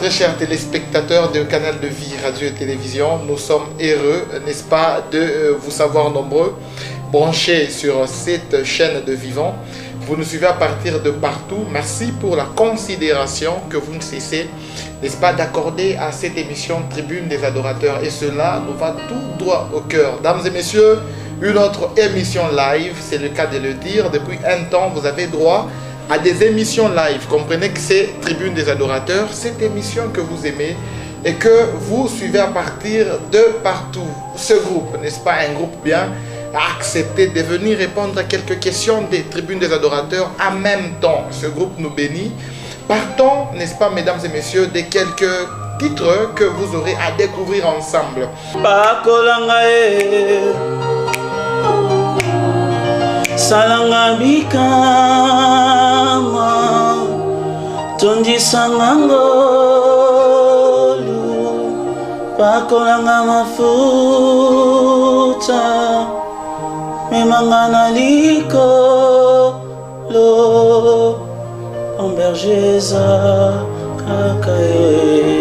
très chers téléspectateurs de Canal de Vie, Radio et Télévision, nous sommes heureux, n'est-ce pas, de vous savoir nombreux, branchés sur cette chaîne de vivant. Vous nous suivez à partir de partout. Merci pour la considération que vous ne cessez, n'est-ce pas, d'accorder à cette émission Tribune des Adorateurs. Et cela nous va tout droit au cœur. Dames et messieurs, une autre émission live, c'est le cas de le dire. Depuis un temps, vous avez droit à des émissions live. Comprenez que c'est Tribune des Adorateurs, cette émission que vous aimez et que vous suivez à partir de partout. Ce groupe, n'est-ce pas, un groupe bien, a accepté de venir répondre à quelques questions des Tribunes des Adorateurs en même temps. Ce groupe nous bénit. Partons, n'est-ce pas, mesdames et messieurs, de quelques titres que vous aurez à découvrir ensemble. Salanga bikama tondi sangangolu pakolanga mafuta memangana likolo ombergeza kakae.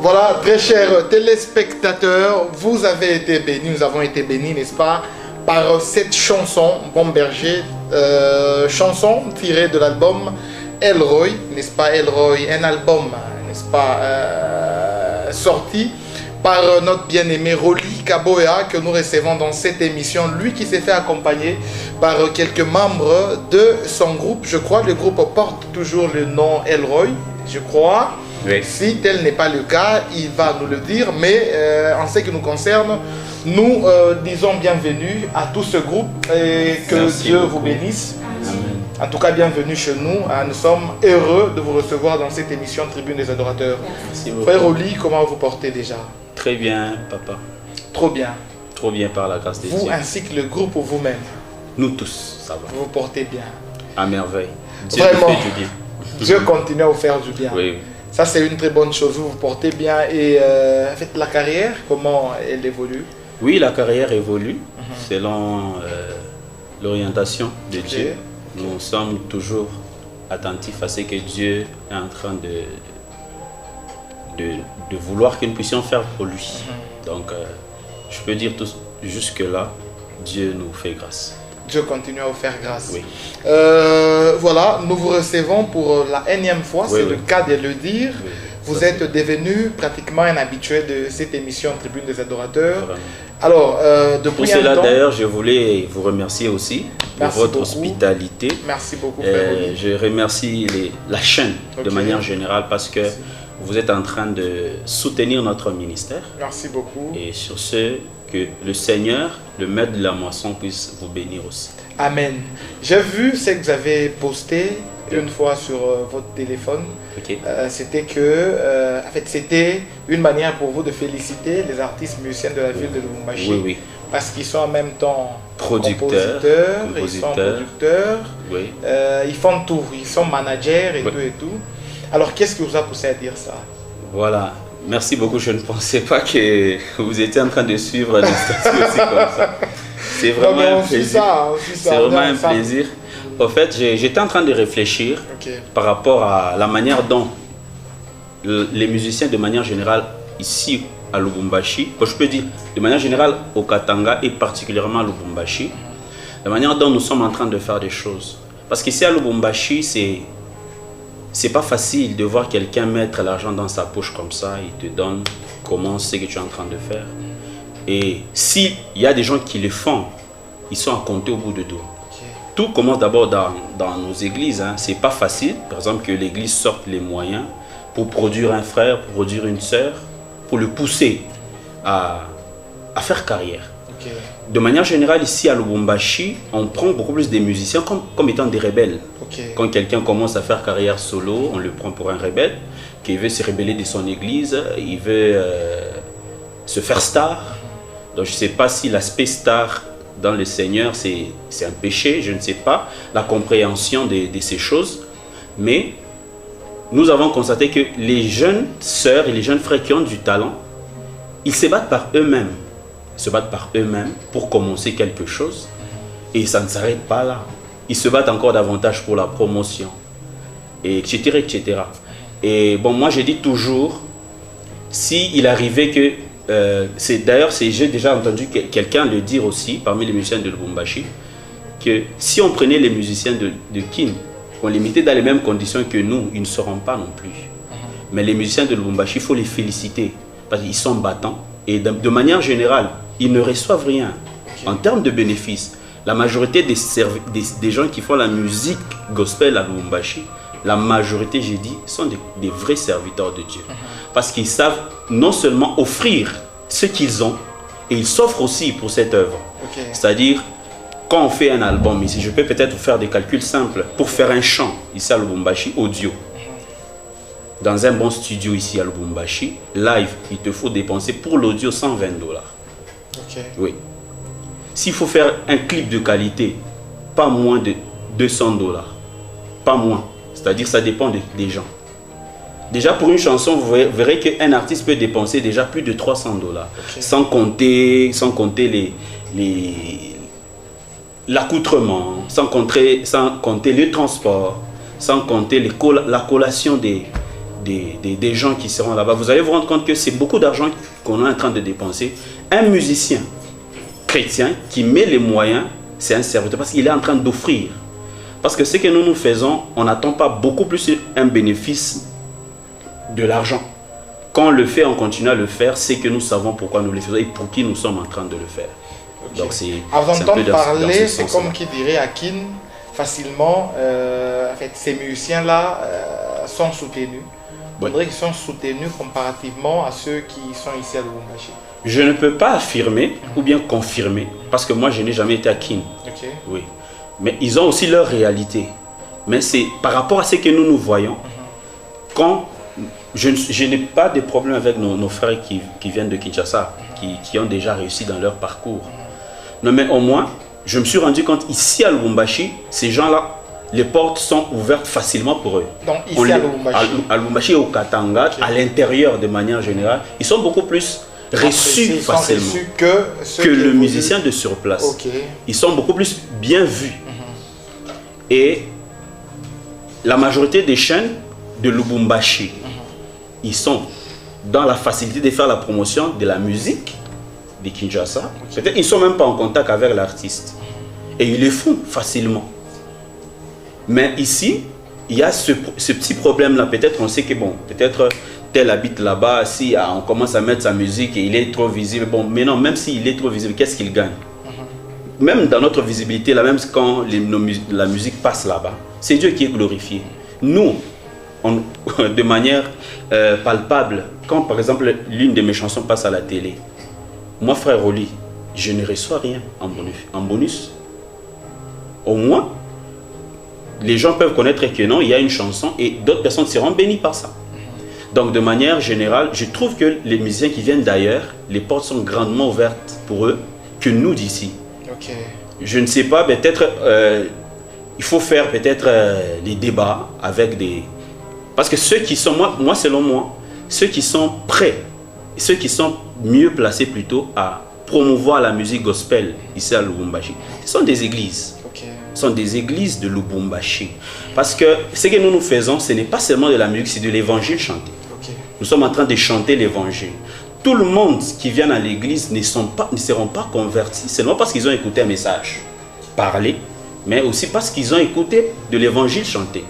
Voilà, très chers téléspectateurs, vous avez été bénis, nous avons été bénis, n'est-ce pas, par cette chanson, Bon Berger, chanson tirée de l'album Elroy, n'est-ce pas, Elroy, un album, n'est-ce pas, sorti par notre bien-aimé Rolly Kaboya, que nous recevons dans cette émission, lui qui s'est fait accompagner par quelques membres de son groupe. Je crois le groupe porte toujours le nom Elroy, je crois. Oui. Si tel n'est pas le cas, il va nous le dire, mais en ce qui nous concerne, nous disons bienvenue à tout ce groupe et que merci Dieu beaucoup. Vous bénisse. Amen. En tout cas, bienvenue chez nous. Nous sommes heureux de vous recevoir dans cette émission Tribune des Adorateurs. Frère Rolly, comment vous portez déjà? Très bien, papa. Trop bien. Trop bien par la grâce de Dieu. Vous ainsi que le groupe vous-même. Nous tous, ça va. Vous vous portez bien. À merveille. Dieu vraiment, fait du bien. Dieu continue à vous faire du bien. Oui. Ça, c'est une très bonne chose. Vous vous portez bien. Et en fait, la carrière, comment elle évolue? Oui, la carrière évolue selon l'orientation de Dieu. Nous sommes toujours attentifs à ce que Dieu est en train de vouloir que nous puissions faire pour lui. Donc, je peux dire jusque-là, Dieu nous fait grâce. Dieu continue à vous faire grâce. Oui. Voilà, nous vous recevons pour la énième fois, oui, c'est le cas de le dire. Oui, vous êtes devenu pratiquement un habitué de cette émission Tribune des Adorateurs. Vraiment. Alors, depuis pour cela, d'ailleurs, je voulais vous remercier aussi pour votre hospitalité. Merci beaucoup, frère. Je remercie la chaîne de manière générale parce que vous êtes en train de soutenir notre ministère. Merci beaucoup. Et sur ce, que le Seigneur, le maître de la moisson, puisse vous bénir aussi. Amen. J'ai vu ce que vous avez posté une fois sur votre téléphone. C'était que, en fait, c'était une manière pour vous de féliciter les artistes musiciens de la ville de Lubumbashi. Oui, oui. Parce qu'ils sont en même temps compositeurs, ils sont producteurs, oui. Ils font tout, ils sont managers et tout et tout. Alors, qu'est-ce qui vous a poussé à dire ça? Voilà. Merci beaucoup. Je ne pensais pas que vous étiez en train de suivre les statuts aussi comme ça. C'est vraiment un plaisir. C'est vraiment un plaisir. En fait, j'étais en train de réfléchir par rapport à la manière dont les musiciens, de manière générale, ici à Lubumbashi, je peux dire de manière générale au Katanga et particulièrement à Lubumbashi, la manière dont nous sommes en train de faire des choses. Parce qu'ici à Lubumbashi, c'est pas facile de voir quelqu'un mettre l'argent dans sa poche comme ça, il te donne comment c'est que tu es en train de faire. Et s'il y a des gens qui le font, ils sont à compter au bout de dos. Tout commence d'abord dans nos églises. C'est pas facile, par exemple, que l'église sorte les moyens pour produire un frère, pour produire une sœur, pour le pousser à faire carrière. De manière générale, ici à Lubumbashi, on prend beaucoup plus des musiciens comme étant des rebelles. Quand quelqu'un commence à faire carrière solo, on le prend pour un rebelle qui veut se rebeller de son église, il veut se faire star. Donc je ne sais pas si l'aspect star dans le Seigneur, c'est un péché, je ne sais pas, la compréhension de ces choses. Mais nous avons constaté que les jeunes sœurs et les jeunes frères qui ont du talent, ils se battent par eux-mêmes. Ils se battent par eux-mêmes pour commencer quelque chose. Et ça ne s'arrête pas là. Ils se battent encore davantage pour la promotion. et etc., etc. Et bon, moi, je dis toujours, s'il arrivait que... D'ailleurs, j'ai déjà entendu quelqu'un le dire aussi, parmi les musiciens de Lubumbashi, que si on prenait les musiciens de Kin, on les mettait dans les mêmes conditions que nous, ils ne seront pas non plus. Mais les musiciens de Lubumbashi, il faut les féliciter, parce qu'ils sont battants, et de manière générale, ils ne reçoivent rien. En termes de bénéfices, la majorité des gens qui font la musique gospel à Lubumbashi, la majorité, j'ai dit, sont des vrais serviteurs de Dieu. Parce qu'ils savent non seulement offrir ce qu'ils ont, et ils s'offrent aussi pour cette œuvre. C'est-à-dire, quand on fait un album ici, je peux peut-être vous faire des calculs simples. Pour faire un chant ici à Lubumbashi, audio, dans un bon studio ici à Lubumbashi, live, il te faut dépenser pour l'audio 120 $. Oui. S'il faut faire un clip de qualité, pas moins de 200 $. Pas moins. C'est-à-dire ça dépend des gens. Déjà pour une chanson, vous verrez qu'un artiste peut dépenser déjà plus de 300 $. Sans compter l'accoutrement, sans compter le transport, sans compter la collation des gens qui seront là-bas. Vous allez vous rendre compte que c'est beaucoup d'argent qu'on est en train de dépenser. Un musicien chrétien qui met les moyens, c'est un serviteur parce qu'il est en train d'offrir. Parce que ce que nous faisons, on n'attend pas beaucoup plus un bénéfice de l'argent. Quand on le fait, on continue à le faire, c'est que nous savons pourquoi nous le faisons et pour qui nous sommes en train de le faire. Donc avant d'entendre parler, c'est comme qui dirait à Kin, facilement, en fait, ces musiciens-là sont soutenus. On dirait qu'ils sont soutenus comparativement à ceux qui sont ici à Lubumbashi. Je ne peux pas affirmer ou bien confirmer, parce que moi je n'ai jamais été à Kin. Oui. Mais ils ont aussi leur réalité. Mais c'est par rapport à ce que nous voyons, quand je n'ai pas de problème avec nos frères qui viennent de Kinshasa, qui ont déjà réussi dans leur parcours. Non, mais au moins, je me suis rendu compte ici à Lubumbashi, ces gens-là, les portes sont ouvertes facilement pour eux. Donc ici à Lubumbashi et au Katanga, à l'intérieur de manière générale, ils sont beaucoup plus reçus facilement que le musicien de sur place. Ils sont beaucoup plus bien vus. Et la majorité des chaînes de Lubumbashi, ils sont dans la facilité de faire la promotion de la musique de Kinshasa. Peut-être qu'ils ne sont même pas en contact avec l'artiste. Et ils le font facilement. Mais ici, il y a ce petit problème-là. Peut-être on sait que bon, peut-être tel habite là-bas, si on commence à mettre sa musique et il est trop visible. Bon, mais non, même s'il est trop visible, qu'est-ce qu'il gagne? Même dans notre visibilité, là, même quand la musique passe là-bas, c'est Dieu qui est glorifié. Nous, de manière palpable, quand par exemple l'une de mes chansons passe à la télé, moi frère Oli, je ne reçois rien en bonus. Au moins, les gens peuvent connaître que non, il y a une chanson et d'autres personnes seront bénies par ça. Donc de manière générale, je trouve que les musiciens qui viennent d'ailleurs, les portes sont grandement ouvertes pour eux que nous d'ici. Je ne sais pas, peut-être il faut faire peut-être des débats avec des... Parce que ceux qui sont, moi selon moi, ceux qui sont prêts, ceux qui sont mieux placés plutôt à promouvoir la musique gospel ici à Lubumbashi, ce sont des églises. Ce sont des églises de Lubumbashi. Parce que ce que nous faisons, ce n'est pas seulement de la musique, c'est de l'évangile chanté. Nous sommes en train de chanter l'évangile. Tout le monde qui vient à l'église ne seront pas convertis, seulement parce qu'ils ont écouté un message parler, mais aussi parce qu'ils ont écouté de l'évangile chanté.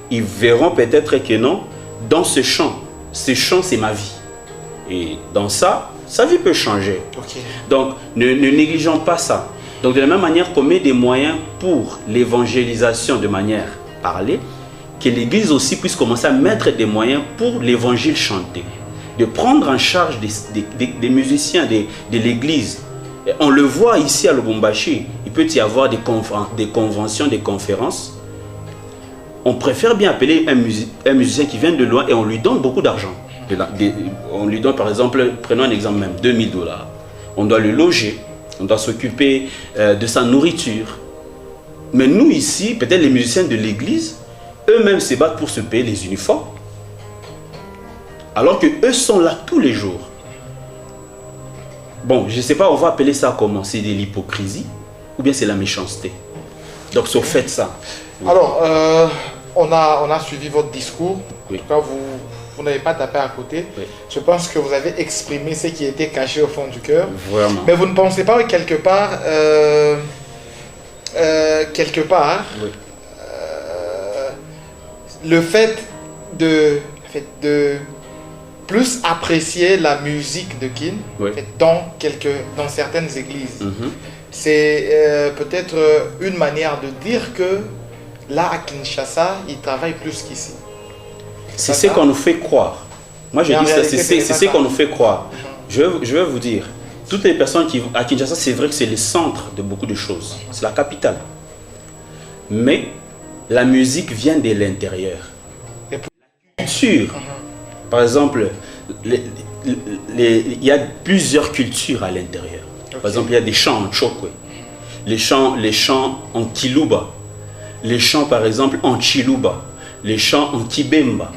Ils verront peut-être que non, dans ce chant c'est ma vie. Et dans ça, sa vie peut changer. Donc ne négligeons pas ça. Donc de la même manière qu'on met des moyens pour l'évangélisation de manière parlée, que l'Église aussi puisse commencer à mettre des moyens pour l'évangile chanté. De prendre en charge des musiciens de l'Église. On le voit ici à Lubumbashi, il peut y avoir des conventions, des conférences. On préfère bien appeler un musicien qui vient de loin et on lui donne beaucoup d'argent. On lui donne par exemple, prenons un exemple même, 2000 $. On doit le loger, on doit s'occuper de sa nourriture. Mais nous ici, peut-être les musiciens de l'église, eux-mêmes se battent pour se payer les uniformes. Alors qu'eux sont là tous les jours. Bon, je ne sais pas, on va appeler ça comment? C'est de l'hypocrisie ou bien c'est la méchanceté? Donc, sur fait ça. Alors, on a suivi votre discours. Oui. En tout cas, vous n'avez pas tapé à côté. Oui. Je pense que vous avez exprimé ce qui était caché au fond du cœur. Vraiment. Mais vous ne pensez pas que quelque part, Oui. Le fait de plus apprécier la musique de Kin, Oui. dans certaines églises, c'est peut-être une manière de dire que là à Kinshasa, ils travaillent plus qu'ici. C'est ce qu'on nous fait croire. Moi je dis ça, c'est ce qu'on nous fait croire. Je vais vous dire, toutes les personnes qui vont à Kinshasa, c'est vrai que c'est le centre de beaucoup de choses. C'est la capitale. Mais la musique vient de l'intérieur. La culture, par exemple, il y a plusieurs cultures à l'intérieur. Par exemple, il y a des chants en Chokwe, les chants en Kiluba, les chants par exemple en Chiluba, les chants en Kibemba,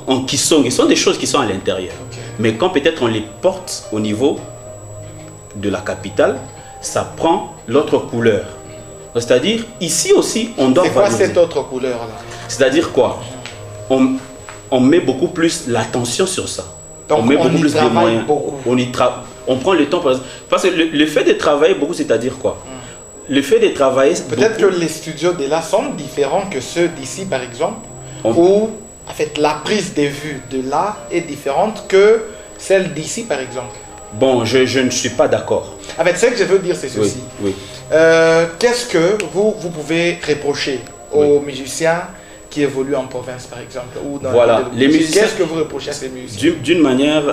en Kisong. Ce sont des choses qui sont à l'intérieur. Mais quand peut-être on les porte au niveau de la capitale, ça prend l'autre couleur. C'est-à-dire, ici aussi, on doit valoriser. C'est quoi cette autre couleur-là? C'est-à-dire quoi? On met beaucoup plus l'attention sur ça. Donc, on met beaucoup plus de moyens. Beaucoup. On prend le temps, parce que le fait de travailler beaucoup, c'est-à-dire quoi? Le fait de travailler... Peut-être que les studios de là sont différents que ceux d'ici, par exemple, ou en fait, la prise de vue de là est différente que celle d'ici, par exemple. Bon, je ne suis pas d'accord. En fait, ce que je veux dire, c'est ceci. Oui. Qu'est-ce que vous pouvez reprocher aux musiciens qui évoluent en province, par exemple, ou dans les musiciens. Qu'est-ce que vous reprochez à ces musiciens? D'une manière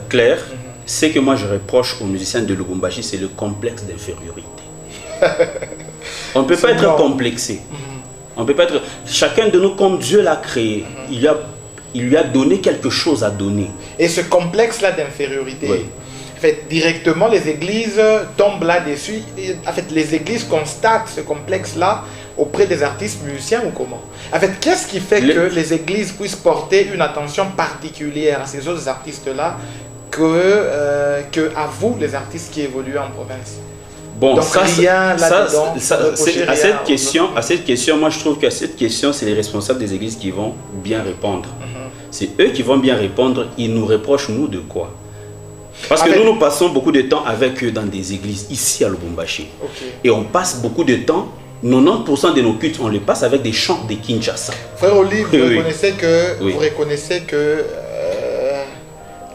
claire, ce que moi je reproche aux musiciens de Lubumbashi, c'est le complexe d'infériorité. On ne peut pas être complexé. On peut pas être... Chacun de nous, comme Dieu l'a créé, il lui a donné quelque chose à donner. Et ce complexe-là d'infériorité, en fait, directement, les églises tombent là-dessus. En fait, les églises constatent ce complexe-là auprès des artistes musiciens ou comment? En fait, qu'est-ce qui fait que les églises puissent porter une attention particulière à ces autres artistes-là que à vous, les artistes qui évoluent en province? Bon, donc, à cette question, moi je trouve qu'à cette question, c'est les responsables des églises qui vont bien répondre. C'est eux qui vont bien répondre. Ils nous reprochent, nous, de quoi? Parce que nous passons beaucoup de temps avec eux dans des églises, ici à Lubumbashi. Et on passe beaucoup de temps, 90% de nos cultes, on les passe avec des chants de Kinshasa. Frère Oli, vous reconnaissez que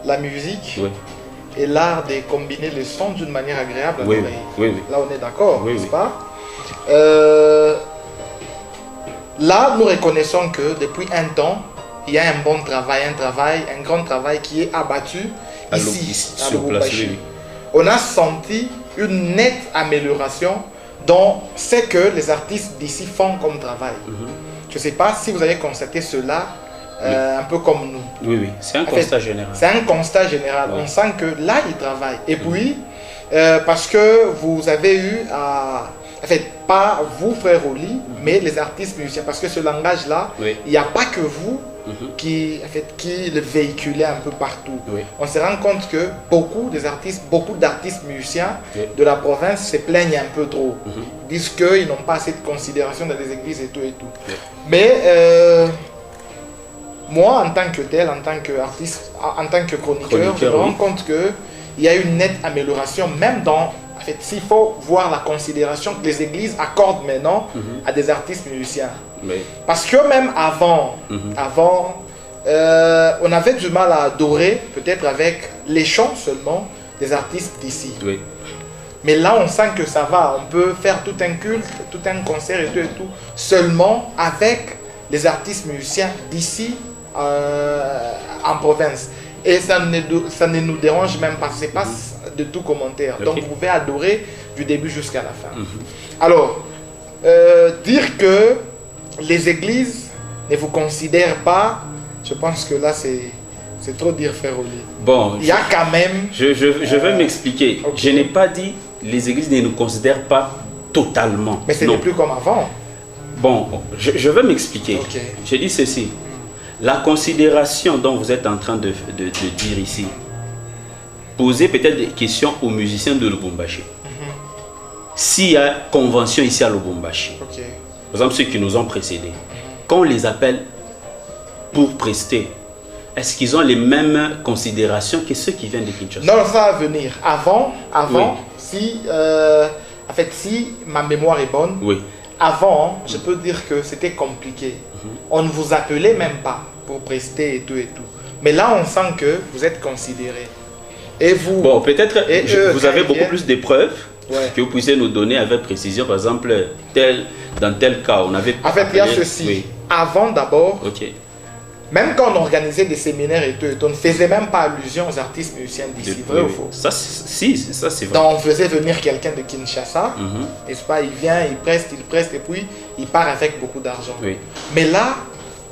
la musique est l'art de combiner les sons d'une manière agréable à l'oreille. Là, on est d'accord, n'est-ce pas? Là, nous reconnaissons que depuis un temps, il y a un bon travail, un grand travail qui est abattu ici, à Lubumbashi. On a senti une nette amélioration dans ce que les artistes d'ici font comme travail. Je ne sais pas si vous avez constaté cela, un peu comme nous. Oui, c'est un constat général. C'est un constat général. On sent que là, ils travaillent. Et puis, parce que vous avez eu à... En fait, pas vous, frère Oli, mais les artistes musiciens. Parce que ce langage-là, il n'y a pas que vous qui le véhiculez un peu partout. On se rend compte que beaucoup d'artistes musiciens de la province se plaignent un peu trop. Ils disent qu'ils n'ont pas assez de considération dans les églises et tout. Mais moi, en tant que tel, en tant qu'artiste, en tant que chroniqueur, je me rends compte qu'il y a une nette amélioration, même dans... En fait, s'il faut voir la considération que les églises accordent maintenant à des artistes musiciens. Parce que même avant, on avait du mal à adorer, peut-être avec les chants seulement, des artistes d'ici. Mais là, on sent que ça va. On peut faire tout un culte, tout un concert et tout, seulement avec les artistes musiciens d'ici en province. Et ça ne nous dérange même pas. C'est pas de tout commentaire. Donc vous pouvez adorer du début jusqu'à la fin. Alors, dire que les églises ne vous considèrent pas, je pense que là c'est trop dire, frère Oli. Bon, il y a quand même... Je vais m'expliquer. Je n'ai pas dit les églises ne nous considèrent pas totalement. Mais ce n'est plus comme avant. Bon, je vais m'expliquer. Je dis ceci. La considération dont vous êtes en train de dire ici, posez peut-être des questions aux musiciens de Lubumbashi. S'il y a convention ici à Lubumbashi, par exemple ceux qui nous ont précédés, quand on les appelle pour prester, est-ce qu'ils ont les mêmes considérations que ceux qui viennent de Kinshasa? Non, ça va venir. Avant, Oui. si, en fait, si ma mémoire est bonne, Oui. avant, je peux dire que c'était compliqué. On ne vous appelait même pas pour prester et tout et tout. Mais là, on sent que vous êtes considéré. Et vous... Bon, peut-être vous avez beaucoup plus d'épreuves que vous puissiez nous donner avec précision. Par exemple, dans tel cas, on avait... En fait, il y a ceci. Oui. Avant, d'abord, Ok. même quand on organisait des séminaires et tout, on ne faisait même pas allusion aux artistes musiciens d'ici, vrai ou faux? Ça, ça c'est vrai. Donc, on faisait venir quelqu'un de Kinshasa, Mhm. n'est-ce pas? Il vient, il preste, et puis il part avec beaucoup d'argent. Oui. Mais là,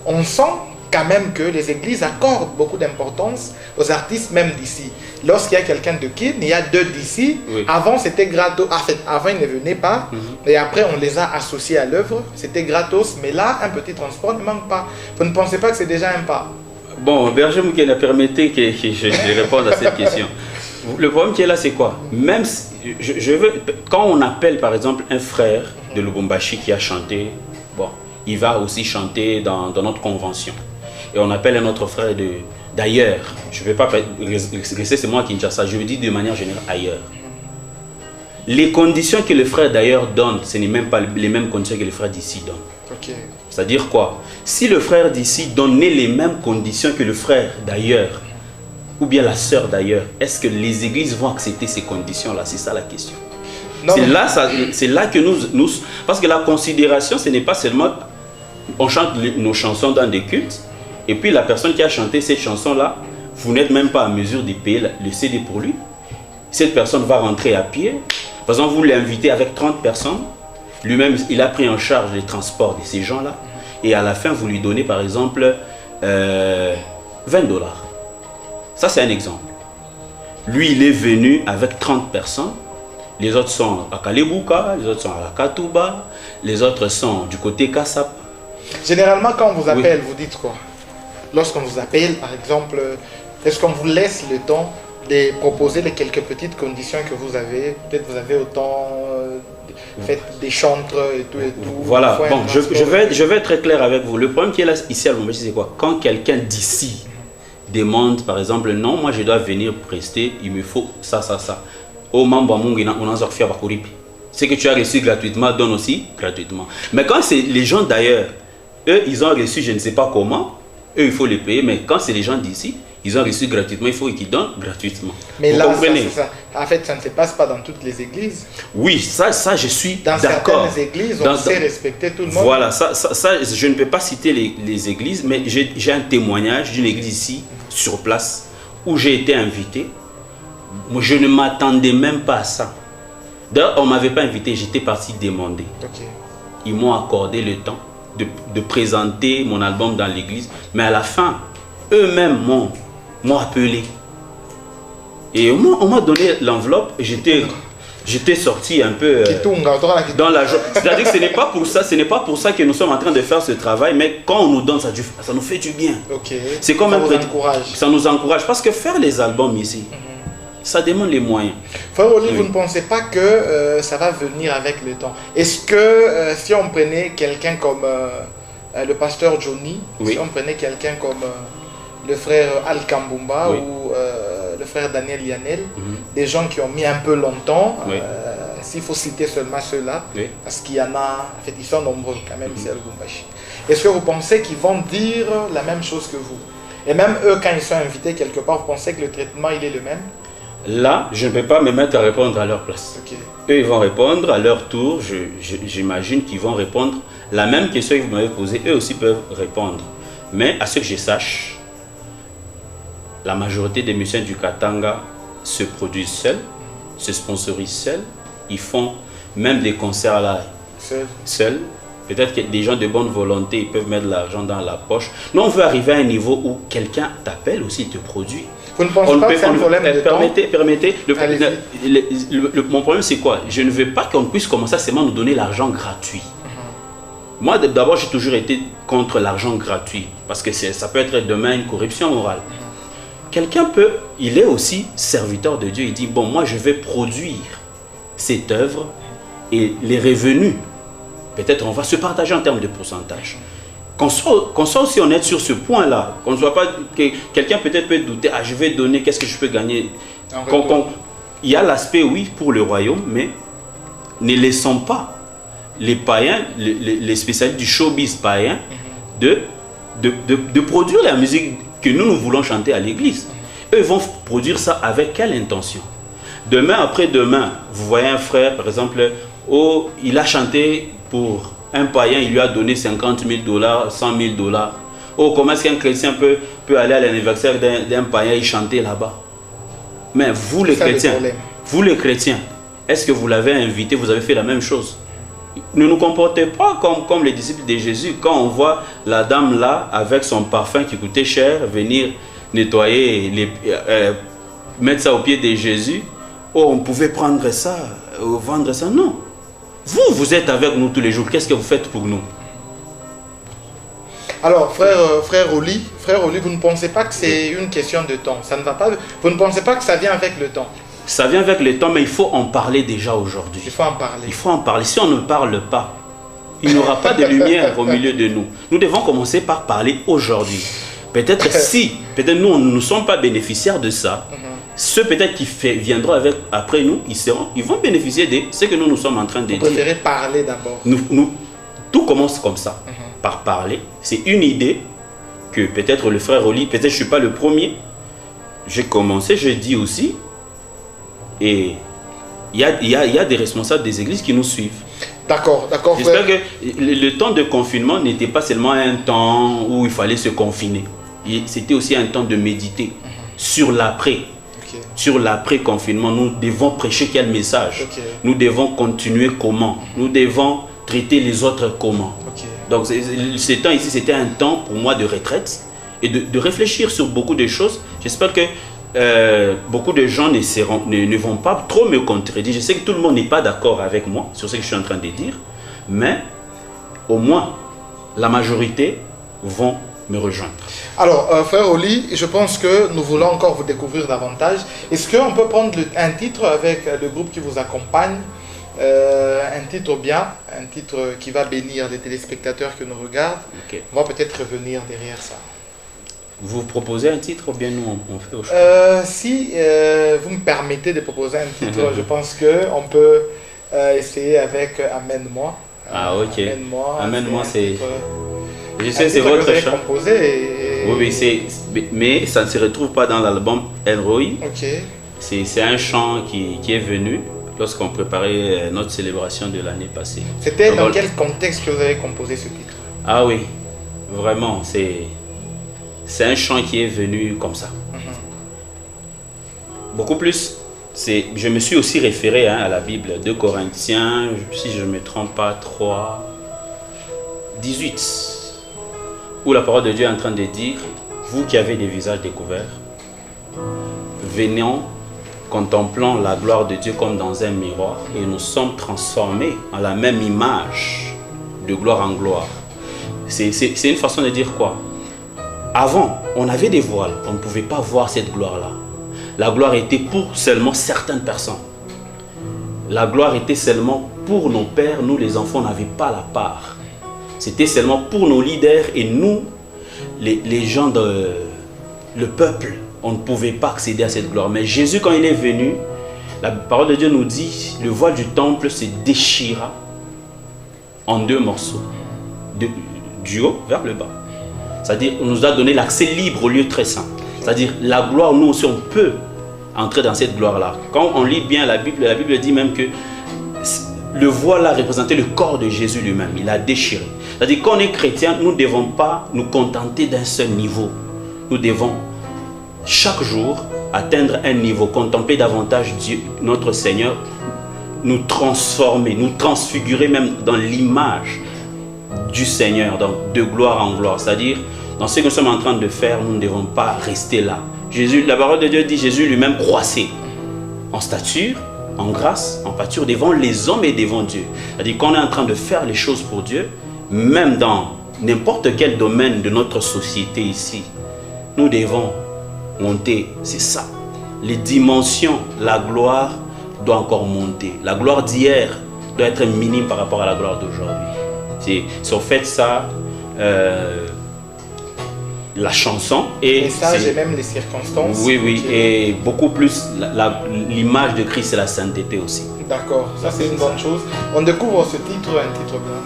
on sent quand même que les églises accordent beaucoup d'importance aux artistes même d'ici. Lorsqu'il y a quelqu'un de Kin, il y a deux d'ici. Oui. Avant, c'était gratos. En fait, avant, ils ne venaient pas. Et après, on les a associés à l'œuvre. C'était gratos. Mais là, un petit transport ne manque pas. Vous ne pensez pas que c'est déjà un pas? Bon, Berger Moukena, permettez que je réponde à cette question. Le problème qui est là, c'est quoi? Même si, je veux, quand on appelle par exemple un frère de Lubumbashi qui a chanté, bon, il va aussi chanter dans notre convention. Et on appelle un autre frère d'ailleurs. Je ne vais pas rester c'est moi qui Kinshasa, je le dis de manière générale ailleurs. Les conditions que le frère d'ailleurs donne, ce n'est même pas les mêmes conditions que le frère d'ici donne. Ok. C'est-à-dire quoi? Si le frère d'ici donnait les mêmes conditions que le frère d'ailleurs, ou bien la sœur d'ailleurs, est-ce que les églises vont accepter ces conditions-là? C'est ça la question. C'est là que nous... Parce que la considération, ce n'est pas seulement... On chante nos chansons dans des cultes, et puis la personne qui a chanté cette chanson-là, vous n'êtes même pas en mesure de payer le CD pour lui. Cette personne va rentrer à pied. Par exemple, vous l'invitez avec 30 personnes. Lui-même, il a pris en charge les transports de ces gens-là. Et à la fin, vous lui donnez par exemple $20. Ça, c'est un exemple. Lui, il est venu avec 30 personnes. Les autres sont à Kalebuka, les autres sont à la Katouba, les autres sont du côté Kassap. Généralement, quand on vous appelle, vous dites quoi? Lorsqu'on vous appelle, par exemple, est-ce qu'on vous laisse le temps de proposer les quelques petites conditions que vous avez? Peut-être vous avez autant fait des chantres et tout et tout. Voilà, bon, je vais être très clair avec vous. Le problème qui est là ici à Lubumbashi, c'est quoi? Quand quelqu'un d'ici demande, par exemple, non, moi je dois venir prester, il me faut ça, ça, ça. Au membre ce que tu as reçu gratuitement, donne aussi gratuitement. Mais quand c'est les gens d'ailleurs, eux, ils ont reçu je ne sais pas comment, eux, il faut les payer, mais quand c'est les gens d'ici, ils ont reçu gratuitement, il faut qu'ils donnent gratuitement. Mais vous là, comprenez? Ça. En fait, ça ne se passe pas dans toutes les églises. Oui, ça je suis d'accord. Dans certaines églises, on sait respecter tout le monde. Voilà, ça, je ne peux pas citer les églises, mais j'ai un témoignage d'une église ici, sur place, où j'ai été invité. Moi, je ne m'attendais même pas à ça. D'ailleurs, on ne m'avait pas invité, j'étais parti demander. Okay. Ils m'ont accordé le temps de présenter mon album dans l'église, mais à la fin, eux-mêmes m'ont appelé. Et on m'a donné l'enveloppe et j'étais sorti un peu dans la joie. C'est-à-dire que ce n'est pas pour ça que nous sommes en train de faire ce travail, mais quand on nous donne ça nous fait du bien. Okay. C'est comme ça nous encourage. Parce que faire les albums ici, ça demande les moyens. Frère Oli, vous ne pensez pas que ça va venir avec le temps? Est-ce que si on prenait quelqu'un comme le pasteur Johnny, si on prenait quelqu'un comme le frère Al Kambumba ou le frère Daniel Yanel, des gens qui ont mis un peu longtemps, s'il faut citer seulement ceux-là, parce qu'il y en a, en fait, ils sont nombreux quand même ici à Lubumbashi. Est-ce que vous pensez qu'ils vont dire la même chose que vous? Et même eux, quand ils sont invités quelque part, vous pensez que le traitement il est le même? Là, je ne peux pas me mettre à répondre à leur place. Okay. Eux, ils vont répondre à leur tour. J'imagine qu'ils vont répondre la même question que vous m'avez posée. Eux aussi peuvent répondre. Mais à ce que je sache, la majorité des musiciens du Katanga se produisent seuls, se sponsorisent seuls. Ils font même des concerts là, seuls. Peut-être que des gens de bonne volonté, ils peuvent mettre de l'argent dans la poche. Nous, on veut arriver à un niveau où quelqu'un t'appelle aussi, te produit. Vous ne pensez pas que c'est un problème de temps? Permettez. Mon problème, c'est quoi? Je ne veux pas qu'on puisse commencer à seulement nous donner l'argent gratuit. Moi, d'abord, j'ai toujours été contre l'argent gratuit. Parce que ça peut être demain une corruption morale. Quelqu'un il est aussi serviteur de Dieu. Il dit, bon, moi, je vais produire cette œuvre et les revenus, peut-être on va se partager en termes de pourcentage. qu'on soit aussi honnête sur ce point-là. Qu'on ne soit pas... Quelqu'un peut-être peut douter, ah, je vais donner, qu'est-ce que je peux gagner? Il y a l'aspect, oui, pour le royaume, mais ne laissons pas les païens, les spécialistes du showbiz païen, de produire la musique que nous voulons chanter à l'église. Eux vont produire ça avec quelle intention? Demain, après-demain, vous voyez un frère, par exemple, oh, il a chanté pour un païen, il lui a donné 50 000 $, 100 000 $. Oh, comment est-ce qu'un chrétien peut aller à l'anniversaire d'un païen et chanter là-bas? Mais vous les chrétiens, est-ce que vous l'avez invité, vous avez fait la même chose? Ne nous comportez pas comme les disciples de Jésus. Quand on voit la dame là, avec son parfum qui coûtait cher, venir nettoyer, mettre ça au pied de Jésus, oh, on pouvait prendre ça, vendre ça. Non. Vous êtes avec nous tous les jours. Qu'est-ce que vous faites pour nous? Alors, frère Oli, vous ne pensez pas que c'est une question de temps? Ça ne va pas. Vous ne pensez pas que ça vient avec le temps? Ça vient avec le temps, mais il faut en parler déjà aujourd'hui. Il faut en parler. Il faut en parler. Si on ne parle pas, il n'y aura pas de lumière au milieu de nous. Nous devons commencer par parler aujourd'hui. Peut-être peut-être nous ne sommes pas bénéficiaires de ça. Ceux peut-être qui viendront après nous, ils vont bénéficier de ce que nous sommes en train de dire. Vous préférez parler d'abord. Tout commence comme ça, par parler. C'est une idée que peut-être le frère Oli, peut-être je ne suis pas le premier. J'ai commencé, je dis aussi. Et il y a des responsables des églises qui nous suivent. D'accord. J'espère que le temps de confinement n'était pas seulement un temps où il fallait se confiner. C'était aussi un temps de méditer sur l'après. Sur l'après-confinement, nous devons prêcher quel message? Nous devons continuer comment? Nous devons traiter les autres comment? Donc, ce temps ici, c'était un temps pour moi de retraite et de réfléchir sur beaucoup de choses. J'espère que beaucoup de gens ne vont pas trop me contredire. Je sais que tout le monde n'est pas d'accord avec moi sur ce que je suis en train de dire, mais au moins, la majorité vont me rejoindre. Alors, frère Oli, je pense que nous voulons encore vous découvrir davantage. Est-ce qu'on peut prendre un titre avec le groupe qui vous accompagne, un titre bien, un titre qui va bénir les téléspectateurs qui nous regardent? On va peut-être revenir derrière ça. Vous proposez un titre ou bien nous on fait au choix? Si vous me permettez de proposer un titre, je pense qu'on peut essayer avec Amène-moi. Ah ok. Amène-moi, c'est... Je sais, c'est votre chant. Oui, mais ça ne se retrouve pas dans l'album Elroy. Okay. C'est un chant qui est venu lorsqu'on préparait notre célébration de l'année passée. C'était dans quel contexte que vous avez composé ce titre? Ah oui, vraiment, c'est un chant qui est venu comme ça. Beaucoup plus, je me suis aussi référé à la Bible, 2 Corinthiens, si je ne me trompe pas, 3, 18. Où la parole de Dieu est en train de dire, vous qui avez des visages découverts, venons, contemplant la gloire de Dieu comme dans un miroir, et nous sommes transformés en la même image, de gloire en gloire. C'est une façon de dire quoi? Avant, on avait des voiles, on ne pouvait pas voir cette gloire-là. La gloire était pour seulement certaines personnes. La gloire était seulement pour nos pères, nous les enfants n'avions pas la part. C'était seulement pour nos leaders et nous, les gens le peuple, on ne pouvait pas accéder à cette gloire. Mais Jésus, quand il est venu, la parole de Dieu nous dit, le voile du temple se déchira en 2 morceaux, du haut vers le bas. C'est-à-dire, on nous a donné l'accès libre au lieu très saint. C'est-à-dire, la gloire, nous aussi, on peut entrer dans cette gloire-là. Quand on lit bien la Bible dit même que le voile a représenté le corps de Jésus lui-même. Il a déchiré. C'est-à-dire, quand on est chrétien, nous ne devons pas nous contenter d'un seul niveau. Nous devons, chaque jour, atteindre un niveau, contempler davantage Dieu, notre Seigneur, nous transformer, nous transfigurer même dans l'image du Seigneur, donc de gloire en gloire. C'est-à-dire, dans ce que nous sommes en train de faire, nous ne devons pas rester là. Jésus, la parole de Dieu dit, Jésus lui-même croissait en stature, en grâce, en pâture devant les hommes et devant Dieu. C'est-à-dire qu'on est en train de faire les choses pour Dieu, même dans n'importe quel domaine de notre société ici, nous devons monter, c'est ça. Les dimensions, la gloire doit encore monter. La gloire d'hier doit être minime par rapport à la gloire d'aujourd'hui. Si on fait ça, la chanson et message et même les circonstances. Oui, oui, et beaucoup plus l'image de Christ et la sainteté aussi. D'accord, ça c'est une bonne chose. On découvre ce titre, un titre blanc.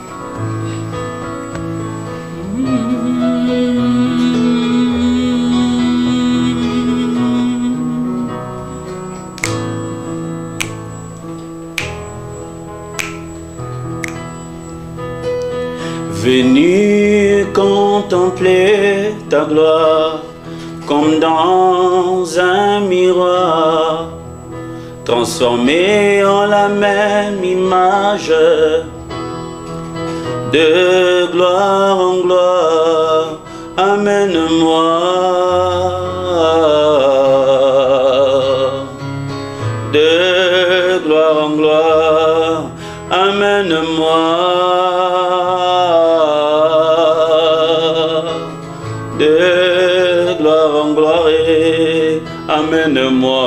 Venu contempler ta gloire comme dans un miroir, transformé en la même image, de gloire en gloire, amène-moi. De gloire en gloire, amène-moi. De gloire en gloire, amène-moi.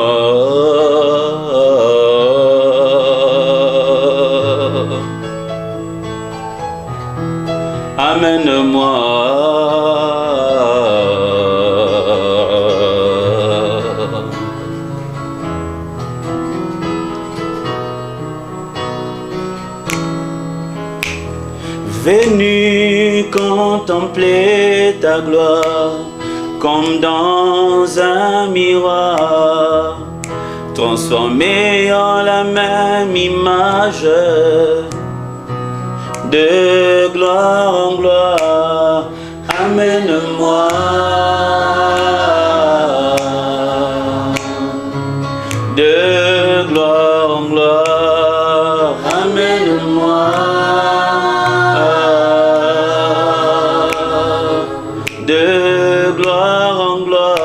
Amène-moi. Venu contempler ta gloire comme dans un miroir, transformé en la même image, de gloire en gloire, amène-moi. De gloire en gloire, amène-moi. De gloire en gloire,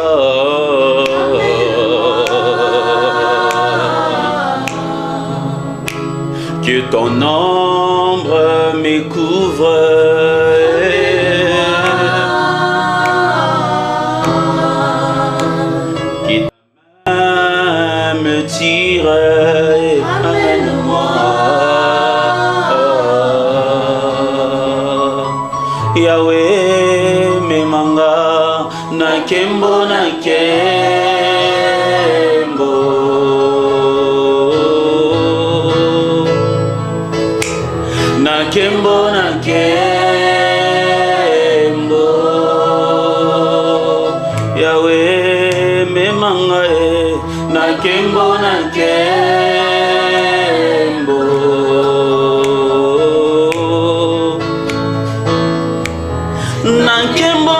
que ton ombre me couvre, que ta main me tire, amène-moi. Yahweh memanga na kembo na kembo Yahweh memanga na kembo Nankembo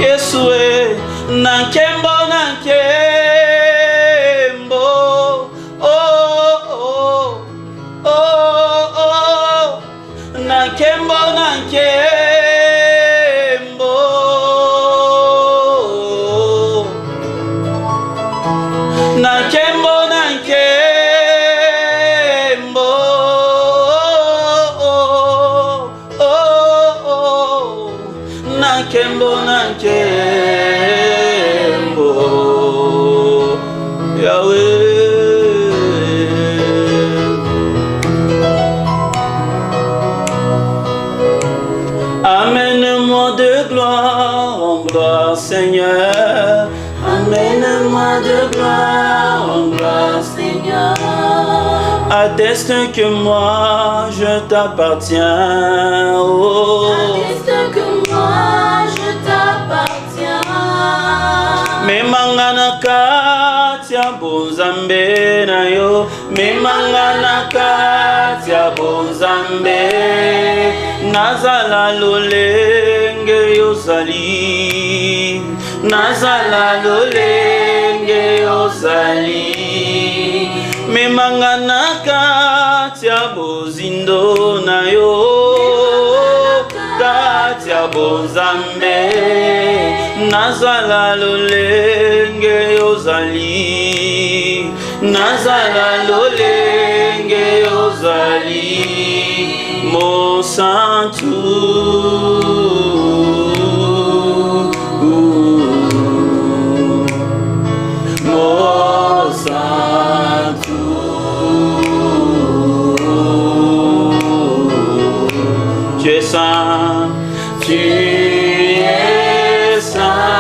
Yesue nankembo oh oh oh oh nankembo Amène-moi de gloire en gloire, Seigneur. Amène-moi de gloire en gloire, Seigneur. Atteste que moi je t'appartiens. Oh. Atteste que moi je t'appartiens. Me mangana katia bonzambe na yo. Me Nazala lolenge yozali, nazala lolenge yozali, memanga kati ya bozindo na yo, kati ya bozambe. Nazala lolenge yozali, nazala lolenge yozali, mon santou. Mon santou. Tu es saint, tu es saint.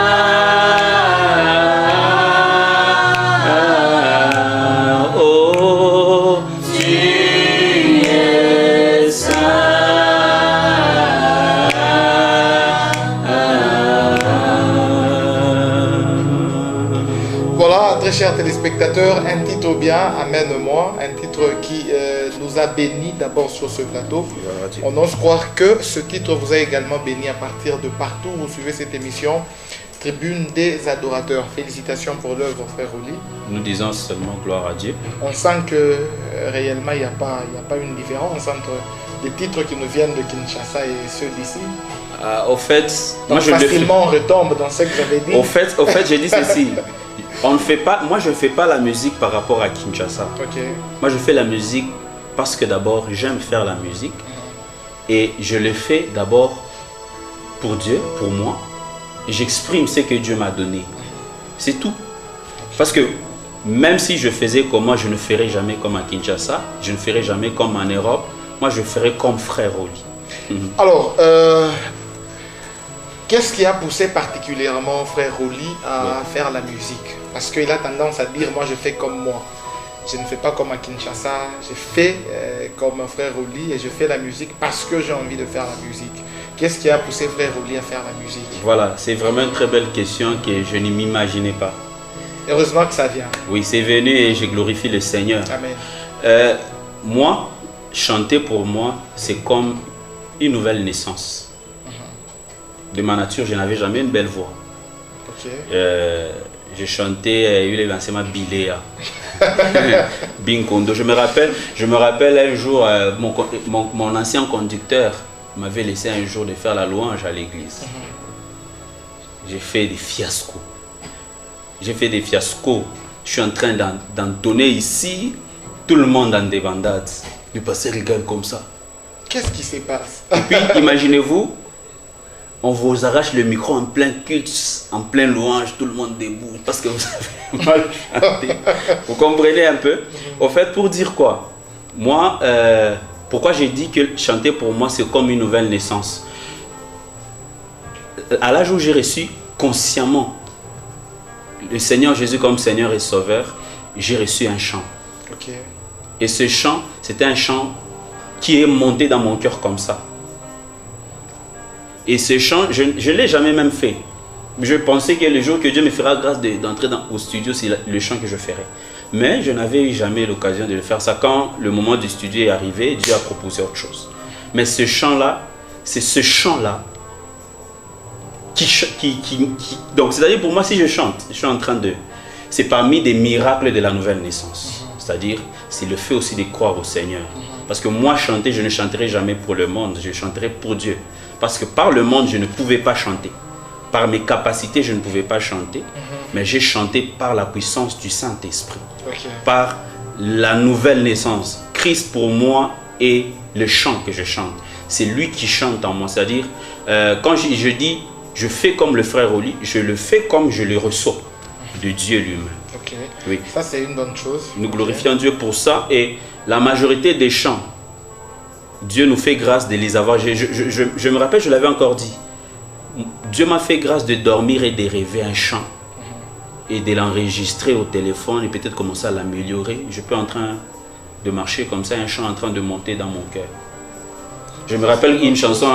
Chers téléspectateurs, un titre bien, Amène-moi, un titre qui nous a bénis d'abord sur ce plateau. On ose croire que ce titre vous a également béni à partir de partout où vous suivez cette émission, Tribune des adorateurs. Félicitations pour l'œuvre, frère Oli. Nous disons seulement gloire à Dieu. On sent que réellement il n'y a pas une différence entre les titres qui nous viennent de Kinshasa et ceux d'ici. Au fait, moi facilement on retombe dans ce que j'avais dit. Au fait, j'ai dit ceci. Moi je ne fais pas la musique par rapport à Kinshasa. Okay. Moi je fais la musique parce que d'abord j'aime faire la musique et je le fais d'abord pour Dieu, pour moi. J'exprime ce que Dieu m'a donné. C'est tout. Parce que même si je faisais comme moi, je ne ferais jamais comme à Kinshasa, je ne ferais jamais comme en Europe. Moi je ferais comme frère Oli. Alors, qu'est-ce qui a poussé particulièrement frère Oli à faire la musique? Parce qu'il a tendance à dire, moi je fais comme moi. Je ne fais pas comme à Kinshasa, je fais comme un frère Oli et je fais la musique parce que j'ai envie de faire la musique. Qu'est-ce qui a poussé frère Oli à faire la musique? Voilà, c'est vraiment une très belle question que je ne m'imaginais pas. Heureusement que ça vient. Oui, c'est venu et je glorifie le Seigneur. Amen. Moi, chanter pour moi, c'est comme une nouvelle naissance. De ma nature, je n'avais jamais une belle voix. Okay. Je chantais l'événement Biléa, Binkondo. Je me rappelle un jour, mon ancien conducteur m'avait laissé un jour de faire la louange à l'église. J'ai fait des fiascos. Je suis en train d'en donner ici, tout le monde en débandade. Le pasteur rigole comme ça. Qu'est-ce qui se passe? Et puis, imaginez-vous, on vous arrache le micro en plein culte, en plein louange, tout le monde debout, parce que vous avez mal chanté. Vous comprenez un peu? Au fait, pour dire quoi? Moi, pourquoi j'ai dit que chanter pour moi, c'est comme une nouvelle naissance? À l'âge où j'ai reçu consciemment le Seigneur Jésus comme Seigneur et Sauveur, j'ai reçu un chant. Okay. Et ce chant, c'était un chant qui est monté dans mon cœur comme ça. Et ce chant, je ne l'ai jamais même fait. Je pensais que le jour que Dieu me fera grâce d'entrer au studio, c'est le chant que je ferai. Mais je n'avais jamais l'occasion de le faire. Ça, quand le moment du studio est arrivé, Dieu a proposé autre chose. Mais ce chant-là, c'est ce chant-là donc, c'est-à-dire pour moi, si je chante, je suis en train de... C'est parmi des miracles de la nouvelle naissance. C'est-à-dire, c'est le fait aussi de croire au Seigneur. Parce que moi, chanter, je ne chanterai jamais pour le monde, je chanterai pour Dieu. Parce que par le monde, je ne pouvais pas chanter. Par mes capacités, je ne pouvais pas chanter. Mais j'ai chanté par la puissance du Saint-Esprit. Okay. Par la nouvelle naissance. Christ pour moi est le chant que je chante. C'est lui qui chante en moi. C'est-à-dire, quand je dis, je fais comme le frère Oli, je le fais comme je le reçois de Dieu lui-même. Okay. Oui. Ça, c'est une bonne chose. Nous glorifions Dieu pour ça. Et la majorité des chants, Dieu nous fait grâce de les avoir. Je me rappelle, je l'avais encore dit. Dieu m'a fait grâce de dormir et de rêver un chant. Et de l'enregistrer au téléphone et peut-être commencer à l'améliorer. Je peux en train de marcher comme ça, un chant en train de monter dans mon cœur. Je me rappelle une chanson,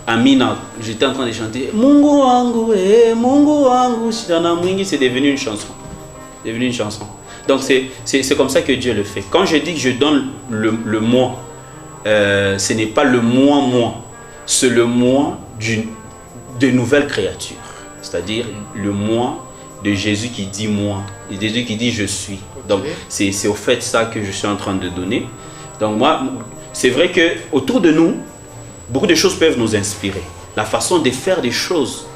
Amina, j'étais en train de chanter Mungu wangu, Mungu wangu, c'est devenu une chanson. C'est devenu une chanson. Donc c'est comme ça que Dieu le fait. Quand je dis que je donne le moi, ce n'est pas le moi, c'est le mois de nouvelles créatures. C'est-à-dire le mois de Jésus qui dit moi, et Jésus qui dit je suis. Donc c'est au fait ça que je suis en train de donner. Donc moi, c'est vrai que autour de nous, beaucoup de choses peuvent nous inspirer. La façon de faire des choses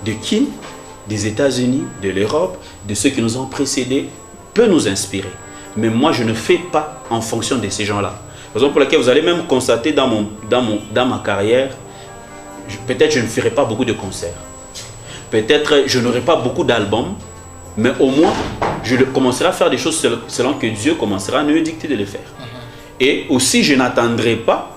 de qui, des États-Unis, de l'Europe, de ceux qui nous ont précédés, peut nous inspirer. Mais moi, je ne fais pas en fonction de ces gens-là. Raison pour laquelle vous allez même constater dans ma carrière, peut-être je ne ferai pas beaucoup de concerts. Peut-être je n'aurai pas beaucoup d'albums, mais au moins, je commencerai à faire des choses selon que Dieu commencera à nous dicter de les faire. Et aussi, je n'attendrai pas,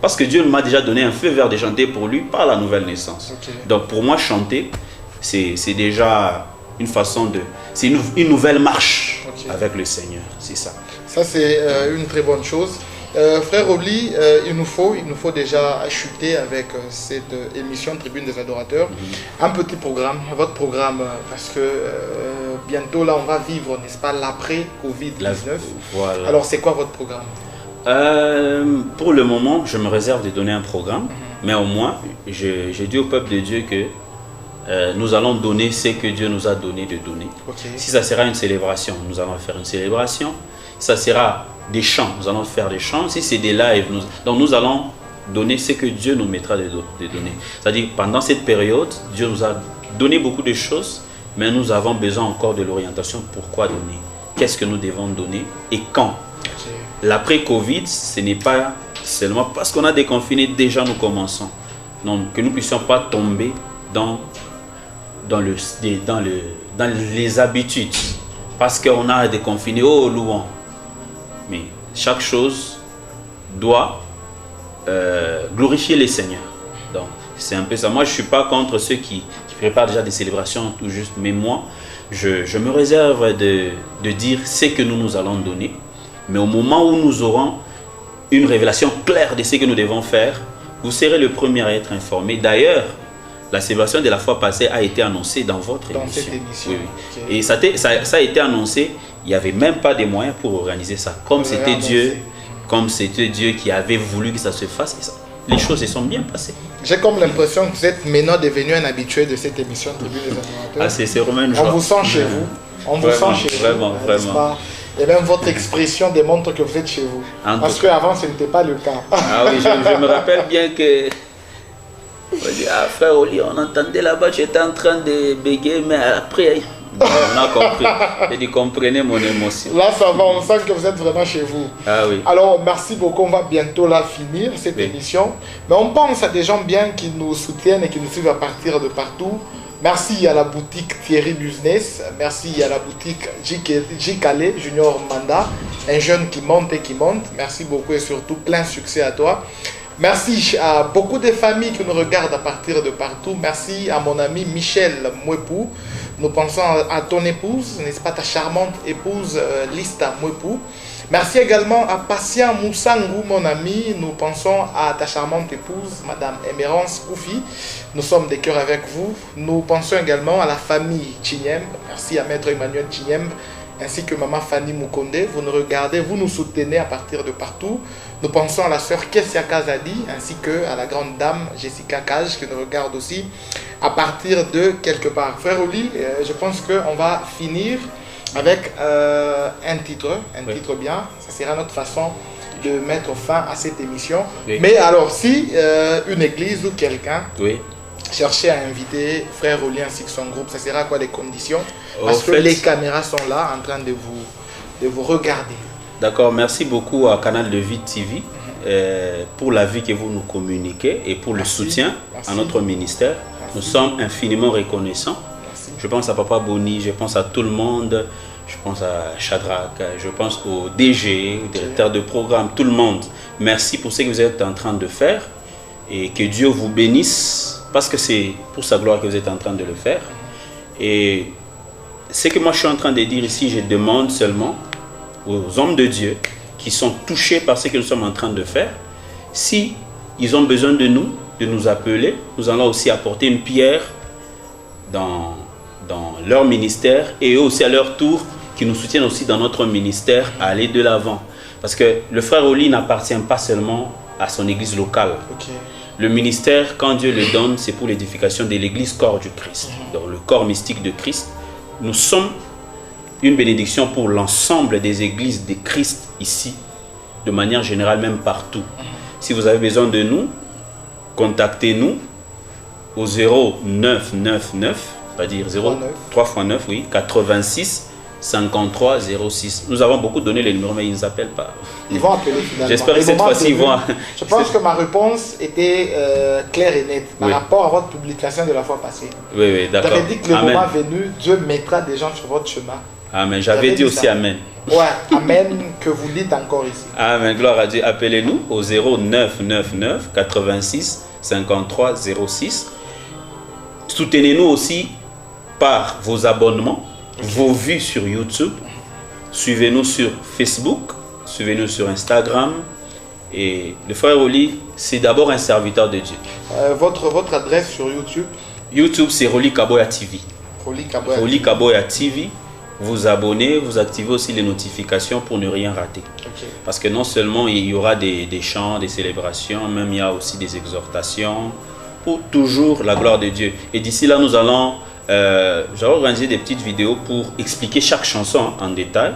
parce que Dieu m'a déjà donné un feu vert de chanter pour lui par la nouvelle naissance. Donc pour moi, chanter, c'est déjà une façon de... C'est une nouvelle marche avec le Seigneur, c'est ça. Ça, c'est une très bonne chose. Frère Oli, il nous faut déjà chuter avec cette émission Tribune des Adorateurs. Un petit programme, votre programme, parce que bientôt là, on va vivre, n'est-ce pas, l'après-Covid-19. Voilà. Alors, c'est quoi votre programme? Pour le moment, je me réserve de donner un programme, mais au moins, j'ai dit au peuple de Dieu que nous allons donner ce que Dieu nous a donné de donner. Si ça sera une célébration, nous allons faire une célébration. Si ça sera des chants, nous allons faire des chants. Si c'est des lives, donc nous allons donner ce que Dieu nous mettra de donner. C'est-à-dire, pendant cette période, Dieu nous a donné beaucoup de choses, mais nous avons besoin encore de l'orientation. Pourquoi donner? Qu'est-ce que nous devons donner et quand? L'après-Covid, ce n'est pas seulement parce qu'on a déconfiné, déjà nous commençons. Donc, que nous ne puissions pas tomber dans les habitudes. Parce qu'on a déconfiné, oh louant. Mais chaque chose doit glorifier le Seigneur. Donc, c'est un peu ça. Moi, je ne suis pas contre ceux qui préparent déjà des célébrations tout juste. Mais moi, je me réserve de dire ce que nous allons donner. Mais au moment où nous aurons une révélation claire de ce que nous devons faire, vous serez le premier à être informé. D'ailleurs, la célébration de la fois passée a été annoncée dans votre émission. Cette émission. Oui. Et ça a été annoncé, il n'y avait même pas de moyens pour organiser ça. Comme c'était Dieu qui avait voulu que ça se fasse, et ça, les choses se sont bien passées. J'ai comme l'impression que vous êtes maintenant devenu un habitué de cette émission Tribune des Adorateurs. Ah, c'est vraiment une joie. On vous sent chez vous. On vous sent chez vous. Vraiment. Et même votre expression démontre que vous êtes chez vous. Parce qu'avant, ce n'était pas le cas. Ah oui, je me rappelle bien que... Ah, frère Oli, on entendait là-bas, j'étais en train de bégayer, mais après, on a compris. J'ai dit, comprenez mon émotion. Là, ça va, on sent que vous êtes vraiment chez vous. Ah oui. Alors, merci beaucoup. On va bientôt là finir cette émission. Mais on pense à des gens bien qui nous soutiennent et qui nous suivent à partir de partout. Merci à la boutique Thierry Business. Merci à la boutique J. Calais, Junior Manda. Un jeune qui monte et qui monte. Merci beaucoup et surtout plein succès à toi. Merci à beaucoup de familles qui nous regardent à partir de partout. Merci à mon ami Michel Mwepou. Nous pensons à ton épouse, n'est-ce pas, ta charmante épouse Lista Mwepou. Merci également à Patient Moussangou, mon ami. Nous pensons à ta charmante épouse, Madame Emerance Koufi. Nous sommes des cœurs avec vous. Nous pensons également à la famille Chinyem. Merci à Maître Emmanuel Chinyem, ainsi que Maman Fanny Mukonde. Vous nous regardez, vous nous soutenez à partir de partout. Nous pensons à la sœur Kessia Kazadi, ainsi qu'à la grande dame Jessica Kaj, qui nous regarde aussi à partir de quelque part. Frère Oli, je pense qu'on va finir avec un titre bien. Ça sera notre façon de mettre fin à cette émission. Oui. Mais alors, si une église ou quelqu'un cherchait à inviter Frère Oli ainsi que son groupe, ça sera quoi les conditions? Parce que les caméras sont là en train de vous regarder. D'accord, merci beaucoup à Canal de Vie TV pour la vie que vous nous communiquez et pour le soutien à notre ministère. Nous sommes infiniment reconnaissants. Je pense à Papa Boni, je pense à tout le monde, je pense à Shadrach, je pense au DG, au directeur de programme, tout le monde. Merci pour ce que vous êtes en train de faire et que Dieu vous bénisse parce que c'est pour sa gloire que vous êtes en train de le faire. Et ce que moi je suis en train de dire ici, je demande seulement aux hommes de Dieu qui sont touchés par ce que nous sommes en train de faire, si ils ont besoin de nous appeler, nous allons aussi apporter une pierre dans leur ministère et eux aussi à leur tour qui nous soutiennent aussi dans notre ministère à aller de l'avant. Parce que le frère Oli n'appartient pas seulement à son église locale. Le ministère, quand Dieu le donne, c'est pour l'édification de l'église corps du Christ. Donc le corps mystique de Christ. Nous sommes une bénédiction pour l'ensemble des églises de Christ ici, de manière générale, même partout. Si vous avez besoin de nous, contactez-nous au 0999, c'est-à-dire 3 x 9, oui, 86 53 06. Nous avons beaucoup donné les numéros, mais ils ne nous appellent pas. Ils vont appeler finalement. J'espère que cette fois-ci, ils vont... Je pense que ma réponse était claire et nette par rapport à votre publication de la fois passée. Oui, oui, d'accord. Vous avez dit que le moment venu, Dieu mettra des gens sur votre chemin. Amen. J'avais dit aussi Amen. Ouais, Amen, que vous dites encore ici. Amen. Gloire à Dieu. Appelez-nous au 0999 86 53 06. Soutenez-nous aussi par vos abonnements, vos vues sur YouTube. Suivez-nous sur Facebook, suivez-nous sur Instagram. Et le frère Rolly, c'est d'abord un serviteur de Dieu. Votre adresse sur YouTube? YouTube, c'est Rolly Kaboya TV. Rolly Kaboya TV. Vous abonnez, vous activez aussi les notifications pour ne rien rater. Okay. Parce que non seulement il y aura des chants, des célébrations, même il y a aussi des exhortations pour toujours la gloire de Dieu. Et d'ici là, nous allons organiser des petites vidéos pour expliquer chaque chanson en détail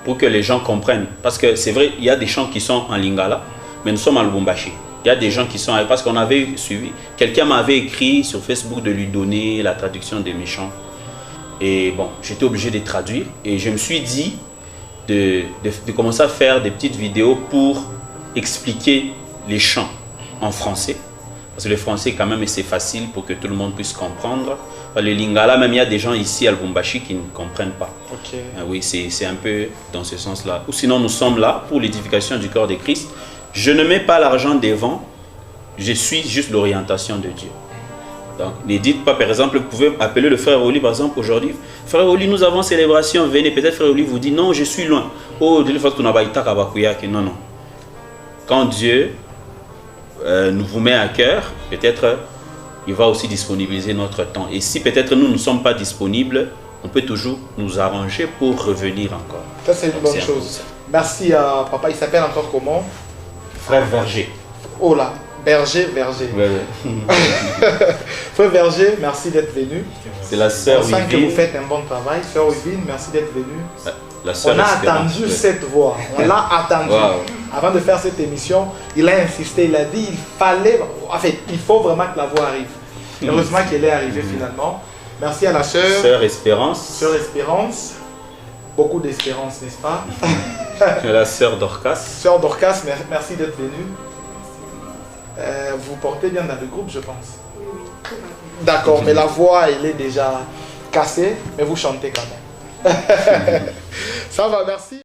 pour que les gens comprennent. Parce que c'est vrai, il y a des chants qui sont en lingala, mais nous sommes en lubumbashi. Il y a des gens qui sont... Parce qu'on avait suivi, quelqu'un m'avait écrit sur Facebook de lui donner la traduction des méchants. Et bon, j'étais obligé de traduire et je me suis dit de commencer à faire des petites vidéos pour expliquer les chants en français. Parce que le français, quand même, c'est facile pour que tout le monde puisse comprendre. Le lingala, même il y a des gens ici à Lubumbashi qui ne comprennent pas. Okay. Oui, c'est un peu dans ce sens-là. Ou sinon, nous sommes là pour l'édification du corps de Christ. Je ne mets pas l'argent devant, je suis juste l'orientation de Dieu. Donc, ne dites pas, par exemple, vous pouvez appeler le frère Oli, par exemple, aujourd'hui. Frère Oli, nous avons célébration, venez. Peut-être frère Oli vous dit, non, je suis loin. Oh, non, non. Quand Dieu nous vous met à cœur, peut-être il va aussi disponibiliser notre temps. Et si peut-être nous ne sommes pas disponibles, on peut toujours nous arranger pour revenir encore. Ça, c'est une bonne chose. Merci à papa. Il s'appelle encore comment? Frère Verger. Oh là. Berger. Ouais. Frère Berger, merci d'être venu. C'est la sœur Yvine. On sent que vous faites un bon travail. Sœur Yvine, merci d'être venu. On a attendu cette voix. On l'a attendu. Wow. Avant de faire cette émission, il a insisté. Il a dit il fallait... En fait, il faut vraiment que la voix arrive. Heureusement qu'elle est arrivée finalement. Merci à la sœur. Sœur Espérance. Sœur Espérance. Beaucoup d'espérance, n'est-ce pas? La sœur Dorcas. Sœur Dorcas, merci d'être venue. Vous portez bien dans le groupe, je pense. D'accord, mais la voix, elle est déjà cassée, mais vous chantez quand même. Ça va, merci.